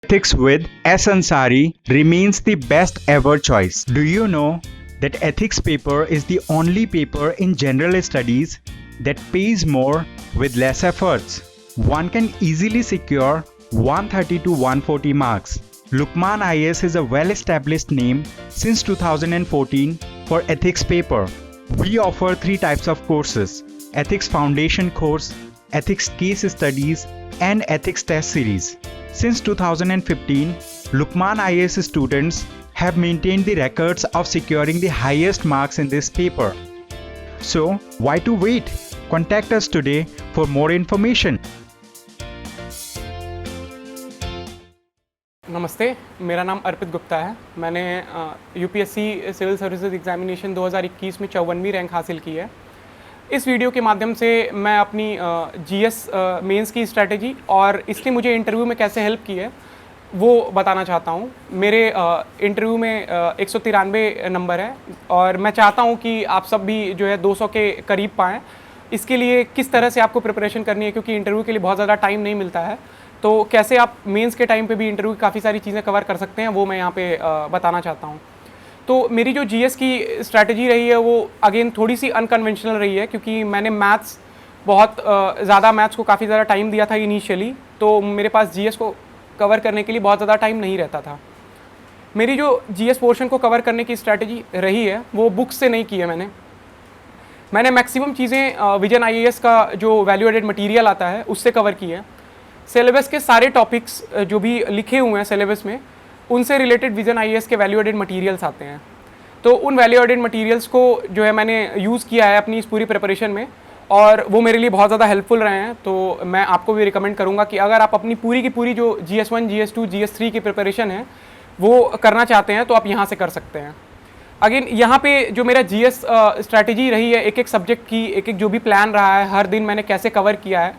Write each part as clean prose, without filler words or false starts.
Ethics with S. Ansari remains the best ever choice. Do you know that ethics paper is the only paper in general studies that pays more with less efforts? One can easily secure 130 to 140 marks. Lukman IAS is a well-established name since 2014 for ethics paper. We offer 3 types of courses: Ethics Foundation course, Ethics Case Studies, and Ethics Test Series. Since 2015, Lukman IAS students have maintained the records of securing the highest marks in this paper. So, why to wait? Contact us today for more information. नमस्ते, मेरा नाम अर्पित गुप्ता है। मैंने UPSC civil services examination 2021 में 54वीं rank हासिल की है। इस वीडियो के माध्यम से मैं अपनी जीएस मेंस की स्ट्रैटेजी और इसने मुझे इंटरव्यू में कैसे हेल्प की है वो बताना चाहता हूँ। मेरे इंटरव्यू में 193 नंबर है और मैं चाहता हूँ कि आप सब भी जो है 200 के करीब पाएँ। इसके लिए किस तरह से आपको प्रिपरेशन करनी है, क्योंकि इंटरव्यू के लिए बहुत ज़्यादा टाइम नहीं मिलता है, तो कैसे आप मेंस के टाइम पे भी इंटरव्यू की काफ़ी सारी चीज़ें कवर कर सकते हैं वो मैं यहाँ पे बताना चाहता हूँ। तो मेरी जो जीएस की स्ट्रैटेजी रही है वो अगेन थोड़ी सी अनकन्वेंशनल रही है, क्योंकि मैंने मैथ्स बहुत ज़्यादा मैथ्स को काफ़ी ज़्यादा टाइम दिया था इनिशियली, तो मेरे पास जीएस को कवर करने के लिए बहुत ज़्यादा टाइम नहीं रहता था। मेरी जो जीएस पोर्शन को कवर करने की स्ट्रैटेजी रही है वो बुक्स से नहीं की है। मैंने मैक्सिमम चीज़ें विजन आईएएस का जो वैल्यू एडेड मटीरियल आता है उससे कवर की है। सिलेबस के सारे टॉपिक्स जो भी लिखे हुए हैं सिलेबस में उनसे रिलेटेड विजन आईएएस के वैल्यू एडेड मटीरियल्स आते हैं, तो उन वैल्यू एडेड मटीरियल्स को जो है मैंने यूज़ किया है अपनी इस पूरी प्रिपरेशन में और वो मेरे लिए बहुत ज़्यादा हेल्पफुल रहे हैं। तो मैं आपको भी रिकमेंड करूँगा कि अगर आप अपनी पूरी की पूरी जो GS1, GS2, GS3 की प्रिपरेशन है वो करना चाहते हैं तो आप यहाँ से कर सकते हैं। अगेन यहाँ पे जो मेरा जीएस स्ट्रैटेजी रही है, एक एक सब्जेक्ट की एक एक जो भी प्लान रहा है, हर दिन मैंने कैसे कवर किया है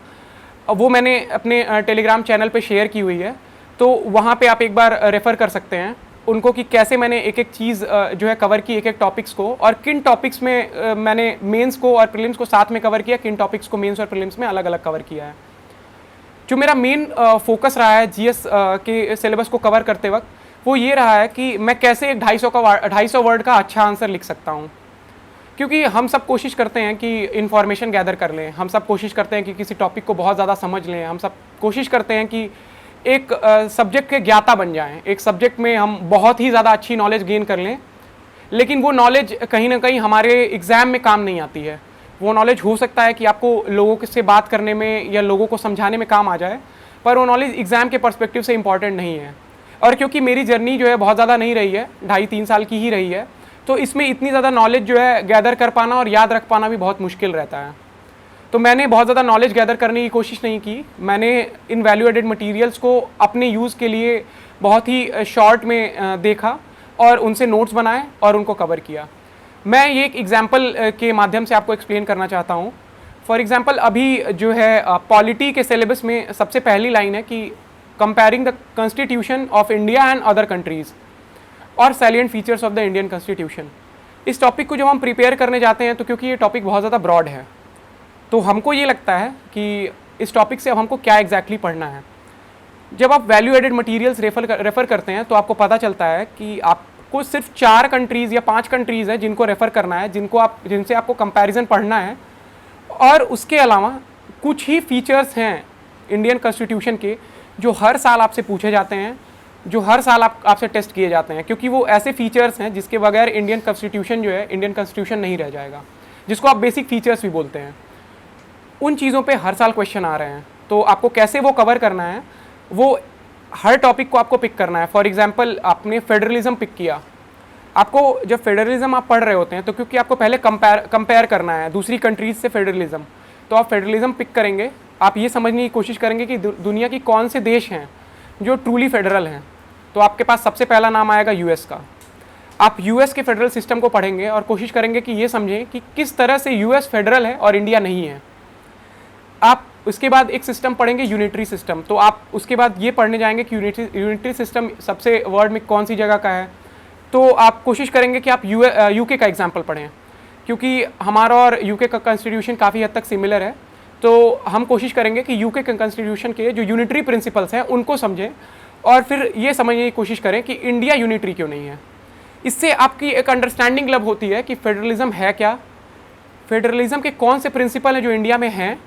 वो मैंने अपने टेलीग्राम चैनल पे शेयर की हुई है, तो वहाँ पे आप एक बार रेफ़र कर सकते हैं उनको कि कैसे मैंने एक एक चीज़ जो है कवर की, एक एक टॉपिक्स को, और किन टॉपिक्स में मैंने मेंस को और प्रीलिम्स को साथ में कवर किया, किन टॉपिक्स को मेंस और प्रीलिम्स में अलग अलग कवर किया है। जो मेरा मेन फोकस रहा है जीएस के सिलेबस को कवर करते वक्त वो ये रहा है कि मैं कैसे एक 250 वर्ड का अच्छा आंसर लिख सकता हूँ, क्योंकि हम सब कोशिश करते हैं कि इन्फॉर्मेशन गैदर कर लें, हम सब कोशिश करते हैं कि किसी टॉपिक को बहुत ज़्यादा समझ लें, हम सब कोशिश करते हैं कि एक सब्जेक्ट के ज्ञाता बन जाएं, एक सब्जेक्ट में हम बहुत ही ज़्यादा अच्छी नॉलेज गेन कर लें, लेकिन वो नॉलेज कहीं ना कहीं हमारे एग्ज़ाम में काम नहीं आती है। वो नॉलेज हो सकता है कि आपको लोगों से बात करने में या लोगों को समझाने में काम आ जाए, पर वो नॉलेज एग्ज़ाम के पर्सपेक्टिव से इम्पॉर्टेंट नहीं है। और क्योंकि मेरी जर्नी जो है बहुत ज़्यादा नहीं रही है, 2.5-3 साल की ही रही है, तो इसमें इतनी ज़्यादा नॉलेज जो है गैदर कर पाना और याद रख पाना भी बहुत मुश्किल रहता है। तो मैंने बहुत ज़्यादा नॉलेज गैदर करने की कोशिश नहीं की। मैंने इन वैल्यू एडेड मटेरियल्स को अपने यूज़ के लिए बहुत ही शॉर्ट में देखा और उनसे नोट्स बनाए और उनको कवर किया। मैं ये एक एग्जाम्पल के माध्यम से आपको एक्सप्लेन करना चाहता हूँ। फॉर एग्ज़ाम्पल अभी जो है पॉलिटी के सिलेबस में सबसे पहली लाइन है कि comparing the constitution of India and other countries और salient features of the Indian constitution. इस टॉपिक को जब हम प्रिपेयर करने जाते हैं तो क्योंकि ये टॉपिक बहुत ज़्यादा ब्रॉड है, तो हमको ये लगता है कि इस टॉपिक से अब हमको क्या एग्जैक्टली पढ़ना है। जब आप वैल्यू एडेड मटीरियल्स रेफ़र करते हैं तो आपको पता चलता है कि आपको सिर्फ 4 कंट्रीज़ या 5 कंट्रीज़ हैं जिनको रेफ़र करना है, जिनसे आपको कंपैरिजन पढ़ना है, और उसके अलावा कुछ ही फीचर्स हैं इंडियन कॉन्स्टिट्यूशन के जो हर साल आपसे पूछे जाते हैं, जो हर साल आपसे टेस्ट किए जाते हैं, क्योंकि वो ऐसे फीचर्स हैं जिसके बगैर इंडियन कॉन्स्टिट्यूशन जो है इंडियन कॉन्स्टिट्यूशन नहीं रह जाएगा, जिसको आप बेसिक फीचर्स भी बोलते हैं। उन चीज़ों पे हर साल क्वेश्चन आ रहे हैं, तो आपको कैसे वो कवर करना है, वो हर टॉपिक को आपको पिक करना है। फॉर एग्जांपल आपने फेडरलिज्म पिक किया, आपको जब फेडरलिज्म आप पढ़ रहे होते हैं तो क्योंकि आपको पहले कंपेयर करना है दूसरी कंट्रीज़ से फेडरलिज्म, तो आप फेडरलिज्म पिक करेंगे, आप ये समझने की कोशिश करेंगे कि दुनिया की कौन से देश हैं जो ट्रूली फेडरल हैं, तो आपके पास सबसे पहला नाम आएगा यूएस का। आप यूएस के फेडरल सिस्टम को पढ़ेंगे और कोशिश करेंगे कि ये समझें कि किस तरह से यूएस फेडरल है और इंडिया नहीं है। आप उसके बाद एक सिस्टम पढ़ेंगे यूनिटरी सिस्टम, तो आप उसके बाद ये पढ़ने जाएंगे कि यूनिटरी सिस्टम सबसे वर्ल्ड में कौन सी जगह का है, तो आप कोशिश करेंगे कि आप यूके का एग्जाम्पल पढ़ें, क्योंकि हमारा और यूके का कॉन्स्टिट्यूशन काफ़ी हद तक सिमिलर है, तो हम कोशिश करेंगे कि यूके के कॉन्स्टिट्यूशन के जो यूनिटरी प्रिंसिपल्स हैं उनको समझें और फिर ये समझने की कोशिश करें कि इंडिया यूनिटरी क्यों नहीं है। इससे आपकी एक अंडरस्टैंडिंग लब होती है कि फेडरलिज्म है क्या, फेडरलिज्म के कौन से प्रिंसिपल हैं जो इंडिया में हैं,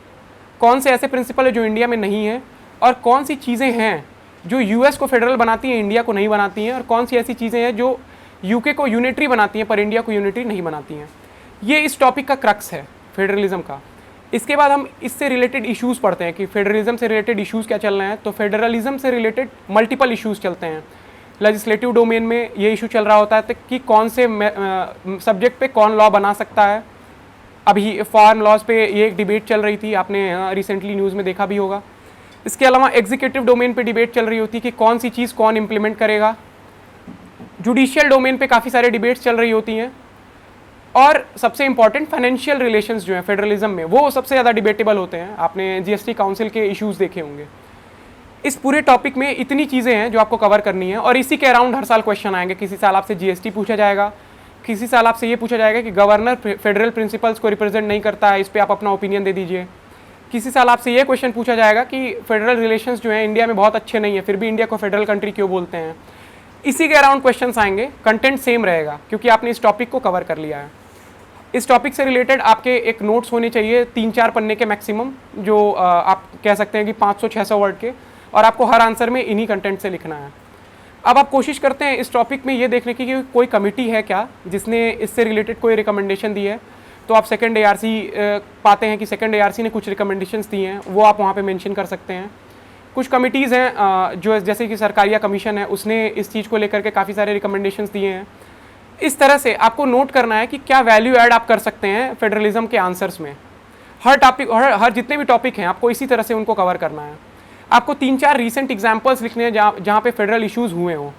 कौन से ऐसे प्रिंसिपल हैं जो इंडिया में नहीं हैं, और कौन सी चीज़ें हैं जो यूएस को फेडरल बनाती हैं इंडिया को नहीं बनाती हैं, और कौन सी ऐसी चीज़ें हैं जो यूके को यूनिटरी बनाती हैं पर इंडिया को यूनिटरी नहीं बनाती हैं। ये इस टॉपिक का क्रक्स है फेडरलिज्म का। इसके बाद हम इससे रिलेटेड इश्यूज़ पढ़ते हैं कि फेडरलिज्म से रिलेटेड इश्यूज़ क्या चल रहे हैं। तो फेडरलिज्म से रिलेटेड मल्टीपल इश्यूज़ चलते हैं। लेजिस्लेटिव डोमेन में ये इशू चल रहा होता है कि कौन से सब्जेक्ट पे कौन लॉ बना सकता है। अभी फॉरेन लॉज पे ये एक डिबेट चल रही थी, आपने रिसेंटली न्यूज़ में देखा भी होगा। इसके अलावा एग्जीक्यूटिव डोमेन पे डिबेट चल रही होती है कि कौन सी चीज़ कौन इम्प्लीमेंट करेगा। जुडिशियल डोमेन पे काफ़ी सारे डिबेट्स चल रही होती हैं। और सबसे इंपॉर्टेंट फाइनेंशियल रिलेशंस जो हैं फेडरलिज्म में, वो सबसे ज़्यादा डिबेटेबल होते हैं। आपने जीएसटी काउंसिल के इश्यूज़ देखे होंगे। इस पूरे टॉपिक में इतनी चीज़ें हैं जो आपको कवर करनी है, और इसी के अराउंड हर साल क्वेश्चन आएंगे। किसी साल आपसे जीएसटी पूछा जाएगा, किसी साल आपसे ये पूछा जाएगा कि गवर्नर फेडरल प्रिंसिपल्स को रिप्रेजेंट नहीं करता है, इस पर आप अपना ओपिनियन दे दीजिए। किसी साल आपसे ये क्वेश्चन पूछा जाएगा कि फेडरल रिलेशंस जो हैं इंडिया में बहुत अच्छे नहीं है, फिर भी इंडिया को फेडरल कंट्री क्यों बोलते हैं। इसी के अराउंड क्वेश्चंस आएंगे। कंटेंट सेम रहेगा क्योंकि आपने इस टॉपिक को कवर कर लिया है। इस टॉपिक से रिलेटेड आपके एक नोट्स होने चाहिए 3-4 पन्ने के मैक्सिमम, जो आप कह सकते हैं कि 500-600 वर्ड के, और आपको हर आंसर में इन्हीं कंटेंट से लिखना है। अब आप कोशिश करते हैं इस टॉपिक में ये देखने की कि कोई कमिटी है क्या जिसने इससे रिलेटेड कोई रिकमेंडेशन दी है। तो आप सेकंड एआरसी पाते हैं कि सेकंड एआरसी ने कुछ रिकमेंडेशंस दी हैं, वो आप वहाँ पे मेंशन कर सकते हैं। कुछ कमिटीज़ हैं जो जैसे कि सरकारिया कमीशन है, उसने इस चीज़ को लेकर के काफ़ी सारे रिकमेंडेशंस दिए हैं। इस तरह से आपको नोट करना है कि क्या वैल्यू ऐड आप कर सकते हैं फेडरलिज्म के आंसर्स में। हर टॉपिक, हर जितने भी टॉपिक हैं आपको इसी तरह से उनको कवर करना है। आपको 3-4 रीसेंट एग्जाम्पल्स लिखने हैं जहाँ पे फेडरल इश्यूज़ हुए हों।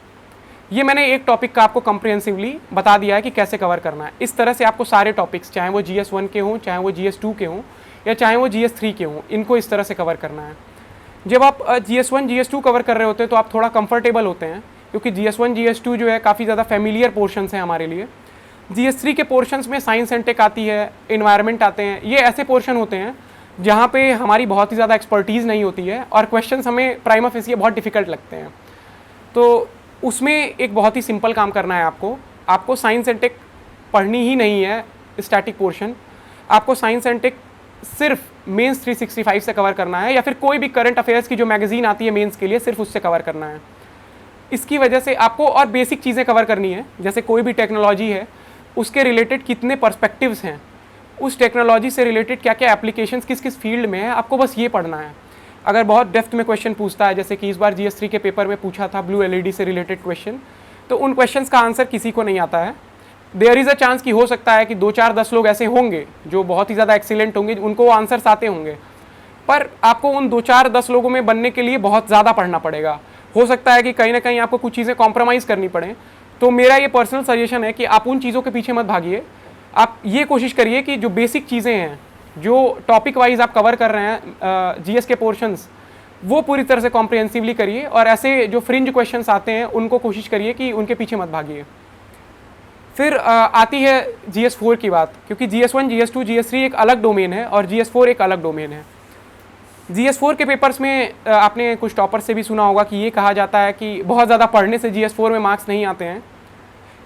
ये मैंने एक टॉपिक का आपको कंप्रिहेंसिवली बता दिया है कि कैसे कवर करना है। इस तरह से आपको सारे टॉपिक्स, चाहे वो GS1 के हों, चाहे वो GS2 के हों, या चाहे वो GS3 के हों, इनको इस तरह से कवर करना है। जब आप GS1 GS2 कवर कर रहे होते हैं तो आप थोड़ा कंफर्टेबल होते हैं, क्योंकि GS1 GS2 जो है काफ़ी ज़्यादा फेमिलियर पोर्शंस हैं हमारे लिए। GS3 के पोर्शंस में साइंस एंड टेक आती है, इन्वायरमेंट आते हैं। ये ऐसे पोर्शन होते हैं जहाँ पे हमारी बहुत ही ज़्यादा एक्सपर्टीज़ नहीं होती है और क्वेश्चंस हमें प्राइमा फेसिए बहुत डिफ़िकल्ट लगते हैं। तो उसमें एक बहुत ही सिंपल काम करना है आपको साइंस एंड टेक पढ़नी ही नहीं है, स्टैटिक पोर्शन। आपको साइंस एंड टेक सिर्फ मेंस 365 से कवर करना है, या फिर कोई भी करंट अफेयर्स की जो मैगजीन आती है मेंस के लिए, सिर्फ उससे कवर करना है। इसकी वजह से आपको और बेसिक चीज़ें कवर करनी है, जैसे कोई भी टेक्नोलॉजी है उसके रिलेटेड कितने पर्सपेक्टिव्स हैं, उस टेक्नोलॉजी से रिलेटेड क्या क्या एप्लीकेशंस किस किस फील्ड में है, आपको बस ये पढ़ना है। अगर बहुत डेप्थ में क्वेश्चन पूछता है, जैसे कि इस बार GS3 के पेपर में पूछा था ब्लू LED से रिलेटेड क्वेश्चन, तो उन क्वेश्चंस का आंसर किसी को नहीं आता है। देयर इज़ अ चांस कि हो सकता है कि 2-4-10 लोग ऐसे होंगे जो बहुत ही ज़्यादा एक्सीलेंट होंगे, उनको आंसर्स आते होंगे, पर आपको उन 2-4-10 लोगों में बनने के लिए बहुत ज़्यादा पढ़ना पड़ेगा। हो सकता है कि कहीं ना कहीं आपको कुछ चीज़ें कॉम्प्रोमाइज़ करनी पड़े। तो मेरा ये पर्सनल सजेशन है कि आप उन चीज़ों के पीछे मत भागिए। आप ये कोशिश करिए कि जो बेसिक चीज़ें हैं, जो टॉपिक वाइज आप कवर कर रहे हैं GS के पोर्शंस, वो पूरी तरह से कॉम्प्रिहेंसिवली करिए, और ऐसे जो फ्रिंज क्वेश्चंस आते हैं उनको कोशिश करिए कि उनके पीछे मत भागिए। फिर आती है GS4 की बात, क्योंकि GS1 GS2 GS3 एक अलग डोमेन है और GS4 एक अलग डोमेन है। GS4 के पेपर्स में आपने कुछ टॉपर से भी सुना होगा कि ये कहा जाता है कि बहुत ज़्यादा पढ़ने से GS4 में मार्क्स नहीं आते हैं।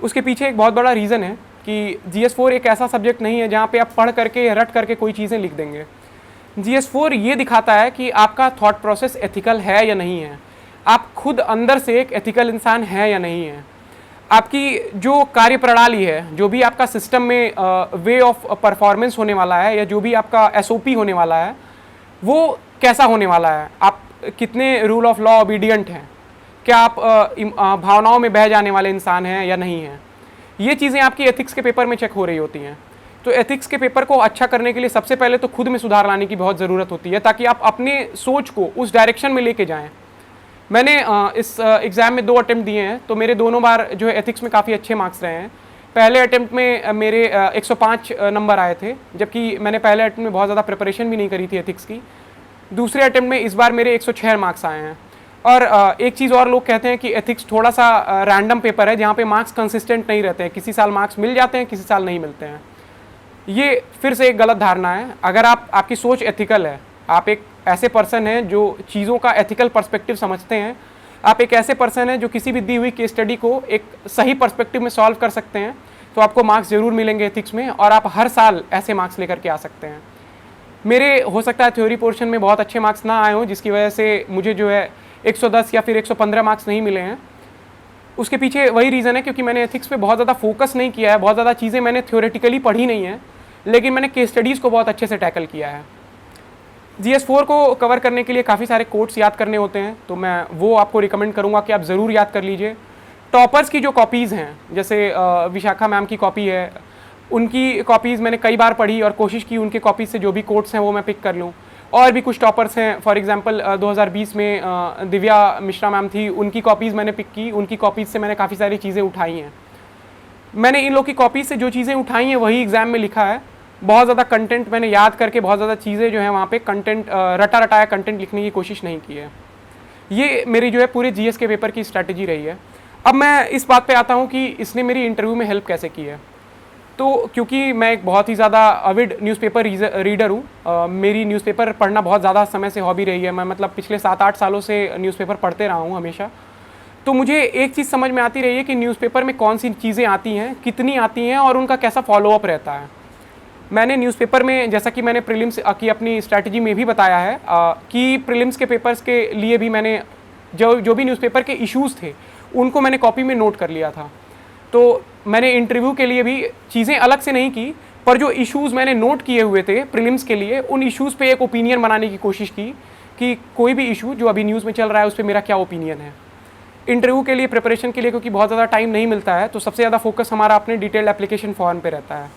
उसके पीछे एक बहुत बड़ा रीज़न है कि GS4 एक ऐसा सब्जेक्ट नहीं है जहाँ पे आप पढ़ करके रट करके कोई चीज़ें लिख देंगे। GS4 ये दिखाता है कि आपका थॉट प्रोसेस एथिकल है या नहीं है, आप खुद अंदर से एक एथिकल इंसान है या नहीं है, आपकी जो कार्य प्रणाली है, जो भी आपका सिस्टम में वे ऑफ परफॉर्मेंस होने वाला है, या जो भी आपका SOP होने वाला है, वो कैसा होने वाला है, आप कितने रूल ऑफ लॉ ओबीडियंट हैं, क्या आप भावनाओं में बह जाने वाले इंसान हैं या नहीं हैं। ये चीज़ें आपकी एथिक्स के पेपर में चेक हो रही होती हैं। तो एथिक्स के पेपर को अच्छा करने के लिए सबसे पहले तो खुद में सुधार लाने की बहुत ज़रूरत होती है, ताकि आप अपने सोच को उस डायरेक्शन में लेके जाएं। मैंने इस एग्ज़ाम में 2 अटेम्प्ट दिए हैं, तो मेरे दोनों बार जो है एथिक्स में काफ़ी अच्छे मार्क्स रहे हैं। पहले अटेम्प्ट में मेरे 105 नंबर आए थे, जबकि मैंने पहले अटेम्प्ट में बहुत ज़्यादा प्रिपरेशन भी नहीं करी थी एथिक्स की। दूसरे अटेम्प्ट में इस बार मेरे 106 मार्क्स आए हैं। और एक चीज़ और लोग कहते हैं कि एथिक्स थोड़ा सा रैंडम पेपर है, जहाँ पे मार्क्स कंसिस्टेंट नहीं रहते हैं, किसी साल मार्क्स मिल जाते हैं, किसी साल नहीं मिलते हैं। ये फिर से एक गलत धारणा है। अगर आपकी सोच एथिकल है, आप एक ऐसे पर्सन हैं जो चीज़ों का एथिकल पर्सपेक्टिव समझते हैं, आप एक ऐसे पर्सन हैं जो किसी भी दी हुई केस स्टडी को एक सही पर्सपेक्टिव में सॉल्व कर सकते हैं, तो आपको मार्क्स ज़रूर मिलेंगे एथिक्स में, और आप हर साल ऐसे मार्क्स लेकर के आ सकते हैं। मेरे हो सकता है थ्योरी पोर्शन में बहुत अच्छे मार्क्स ना आए हों, जिसकी वजह से मुझे जो है 110 या फिर 115 मार्क्स नहीं मिले हैं। उसके पीछे वही रीज़न है क्योंकि मैंने एथिक्स पे बहुत ज़्यादा फोकस नहीं किया है, बहुत ज़्यादा चीज़ें मैंने थ्योरेटिकली पढ़ी नहीं है, लेकिन मैंने केस स्टडीज़ को बहुत अच्छे से टैकल किया है। GS4 को कवर करने के लिए काफ़ी सारे कोट्स याद करने होते हैं, तो मैं वो आपको रिकमेंड करूँगा कि आप ज़रूर याद कर लीजिए। टॉपर्स की जो कॉपीज़ हैं, जैसे विशाखा मैम की कॉपी है, उनकी कॉपीज़ मैंने कई बार पढ़ी और कोशिश की उनके कॉपीज़ से जो भी कोट्स हैं वो मैं पिक कर लूँ। और भी कुछ टॉपर्स हैं, फॉर एग्जांपल 2020 में दिव्या मिश्रा मैम थी, उनकी कॉपीज़ मैंने पिक की, उनकी कॉपीज़ से मैंने काफ़ी सारी चीज़ें उठाई हैं। मैंने इन लोग की कॉपीज़ से जो चीज़ें उठाई हैं वही एग्ज़ाम में लिखा है। बहुत ज़्यादा कंटेंट मैंने याद करके बहुत ज़्यादा चीज़ें जो है वहाँ पे कंटेंट रटा रटाया कंटेंट लिखने की कोशिश नहीं की है। ये मेरी जो है पूरे GS के पेपर की स्ट्रैटेजी रही है। अब मैं इस बात पे आता हूँ कि इसने मेरी इंटरव्यू में हेल्प कैसे की है। तो क्योंकि मैं एक बहुत ही ज़्यादा अविड न्यूज़पेपर रीडर हूँ, मेरी न्यूज़पेपर पढ़ना बहुत ज़्यादा समय से हॉबी रही है। मैं मतलब पिछले 7-8 सालों से न्यूज़पेपर पढ़ते रहा हूँ हमेशा। तो मुझे एक चीज़ समझ में आती रही है कि न्यूज़पेपर में कौन सी चीज़ें आती हैं, कितनी आती हैं और उनका कैसा फॉलोअप रहता है। मैंने न्यूज़पेपर में, जैसा कि मैंने प्रीलिम्स की अपनी स्ट्रैटेजी में भी बताया है, कि प्रीलिम्स के पेपर्स के लिए भी मैंने जो भी न्यूज़पेपर के इश्यूज़ थे उनको मैंने कॉपी में नोट कर लिया था। तो मैंने इंटरव्यू के लिए भी चीज़ें अलग से नहीं की, पर जो इश्यूज़ मैंने नोट किए हुए थे प्रीलिम्स के लिए, उन इश्यूज़ पे एक ओपिनियन बनाने की कोशिश की कि कोई भी इशू जो अभी न्यूज़ में चल रहा है उस पर मेरा क्या ओपिनियन है। इंटरव्यू के लिए प्रिपरेशन के लिए क्योंकि बहुत ज़्यादा टाइम नहीं मिलता है, तो सबसे ज़्यादा फोकस हमारा अपने डिटेल्ड एप्लीकेशन फॉर्म पे रहता है,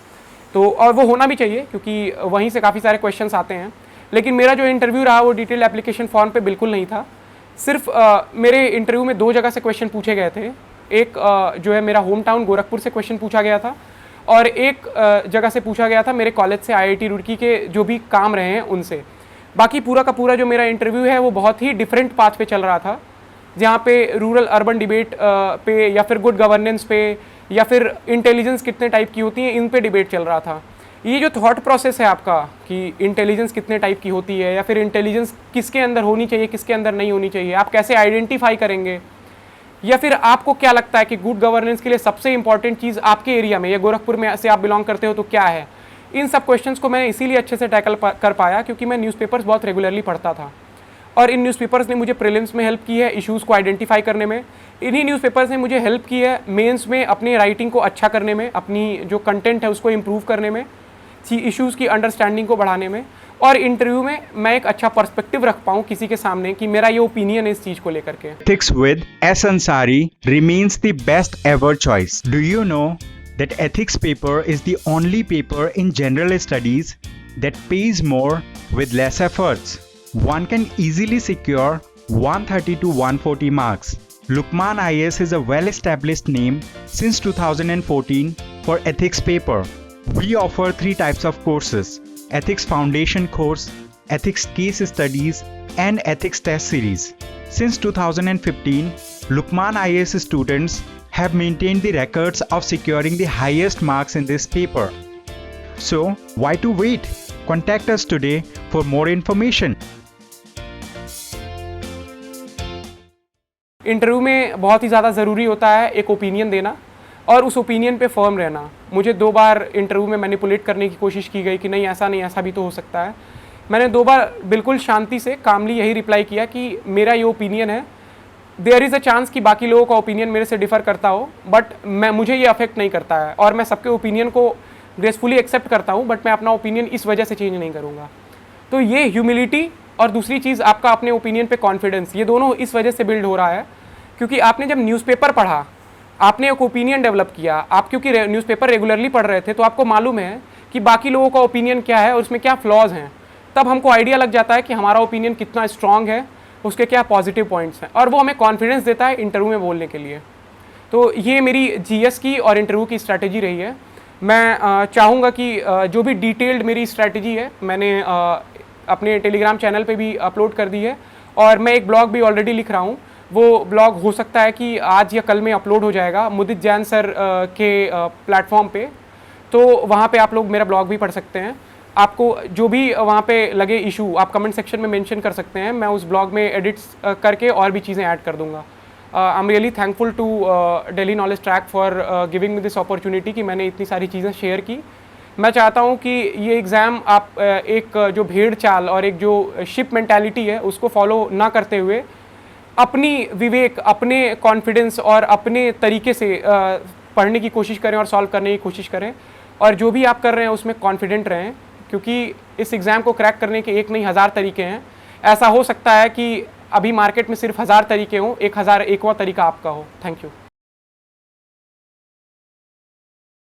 तो और वो होना भी चाहिए क्योंकि वहीं से काफ़ी सारे क्वेश्चंस आते हैं। लेकिन मेरा जो इंटरव्यू रहा वो डिटेल्ड एप्लीकेशन फॉर्म पे बिल्कुल नहीं था। सिर्फ मेरे इंटरव्यू में 2 जगह से क्वेश्चन पूछे गए थे। एक जो है मेरा होम टाउन गोरखपुर से क्वेश्चन पूछा गया था, और एक जगह से पूछा गया था मेरे कॉलेज से, IIT रुड़की के जो भी काम रहे हैं उनसे। बाकी पूरा का पूरा जो मेरा इंटरव्यू है वो बहुत ही डिफरेंट पाथ पे चल रहा था, जहाँ पे रूरल अर्बन डिबेट पे, या फिर गुड गवर्नेंस पे, या फिर इंटेलिजेंस कितने टाइप की होती है, इन पे डिबेट चल रहा था। ये जो थॉट प्रोसेस है आपका कि इंटेलिजेंस कितने टाइप की होती है, या फिर इंटेलिजेंस किसके अंदर होनी चाहिए, किसके अंदर नहीं होनी चाहिए, आप कैसे आइडेंटिफाई करेंगे, या फिर आपको क्या लगता है कि गुड गवर्नेंस के लिए सबसे इंपॉर्टेंट चीज़ आपके एरिया में या गोरखपुर में से आप बिलोंग करते हो तो क्या है, इन सब क्वेश्चंस को मैंने इसीलिए अच्छे से टैकल कर पाया क्योंकि मैं न्यूज़पेपर्स बहुत रेगुलरली पढ़ता था, और इन न्यूज़पेपर्स ने मुझे प्रीलिम्स में हेल्प की है इश्यूज़ को आइडेंटिफाई करने में। इन्हीं न्यूज़पेपर्स ने मुझे हेल्प की है मेंस में अपनी राइटिंग को अच्छा करने में, अपनी जो कंटेंट है उसको इम्प्रूव करने में, इश्यूज़ की अंडरस्टैंडिंग को बढ़ाने में, और इंटरव्यू में मैं एक अच्छा पर्सपेक्टिव रख पाऊँ किसी के सामने कि मेरा ये ओपिनियन है इस चीज़ को लेकर के। Ethics with S. Ansari remains the best ever choice. Do you know that ethics paper is the only paper in general studies that pays more with less efforts? One can easily secure 130 to 140 marks. Lukman IAS is a well-established name since 2014 for ethics paper. We offer 3 types of courses: Ethics Foundation course, Ethics Case Studies, and Ethics Test Series. Since 2015, Lukman IAS students have maintained the records of securing the highest marks in this paper. So, why to wait? Contact us today for more information. Interview में बहुत ही ज़्यादा ज़रूरी होता है एक opinion देना और उस ओपिनियन पे फर्म रहना। मुझे 2 बार इंटरव्यू में मैनिपुलेट करने की कोशिश की गई कि नहीं ऐसा नहीं, ऐसा भी तो हो सकता है। मैंने 2 बार बिल्कुल शांति से कामली यही रिप्लाई किया कि मेरा ये ओपिनियन है, देयर इज़ अ चांस कि बाकी लोगों का ओपिनियन मेरे से डिफ़र करता हो, बट मुझे ये अफेक्ट नहीं करता है, और मैं सबके ओपिनियन को ग्रेसफुली एक्सेप्ट करता हूँ, बट मैं अपना ओपिनियन इस वजह से चेंज नहीं करूँगा। तो ये ह्यूमिलिटी और दूसरी चीज़ आपका अपने ओपिनियन पे कॉन्फिडेंस, ये दोनों इस वजह से बिल्ड हो रहा है क्योंकि आपने जब न्यूज़पेपर पढ़ा, आपने एक ओपिनियन डेवलप किया। आप क्योंकि न्यूज़पेपर रेगुलरली पढ़ रहे थे तो आपको मालूम है कि बाकी लोगों का ओपिनियन क्या है और उसमें क्या फ्लॉज हैं। तब हमको आइडिया लग जाता है कि हमारा ओपिनियन कितना स्ट्रॉन्ग है, उसके क्या पॉजिटिव पॉइंट्स हैं, और वो हमें कॉन्फिडेंस देता है इंटरव्यू में बोलने के लिए। तो ये मेरी GS की और इंटरव्यू की स्ट्रैटेजी रही है। मैं चाहूँगा कि जो भी डिटेल्ड मेरी स्ट्रैटेजी है मैंने अपने टेलीग्राम चैनल पे भी अपलोड कर दी है, और मैं एक ब्लॉग भी ऑलरेडी लिख रहा हूँ। वो ब्लॉग हो सकता है कि आज या कल में अपलोड हो जाएगा मुदित जैन सर के प्लेटफॉर्म पे, तो वहाँ पे आप लोग मेरा ब्लॉग भी पढ़ सकते हैं। आपको जो भी वहाँ पे लगे इशू आप कमेंट सेक्शन में मेंशन कर सकते हैं, मैं उस ब्लॉग में एडिट्स करके और भी चीज़ें ऐड कर दूँगा। I am really thankful to Delhi Knowledge Track for giving me this opportunity कि मैंने इतनी सारी चीज़ें शेयर की। मैं चाहता हूँ कि ये एग्ज़ाम आप एक जो भेड़ चाल और एक जो शिप मेंटालिटी है उसको फॉलो ना करते हुए अपनी विवेक, अपने कॉन्फिडेंस और अपने तरीके से पढ़ने की कोशिश करें और सॉल्व करने की कोशिश करें, और जो भी आप कर रहे हैं उसमें कॉन्फिडेंट रहें, क्योंकि इस एग्ज़ाम को क्रैक करने के एक नहीं 1000 तरीके हैं। ऐसा हो सकता है कि अभी मार्केट में सिर्फ 1000 तरीके हों, 1001वां तरीका आपका हो। Thank you.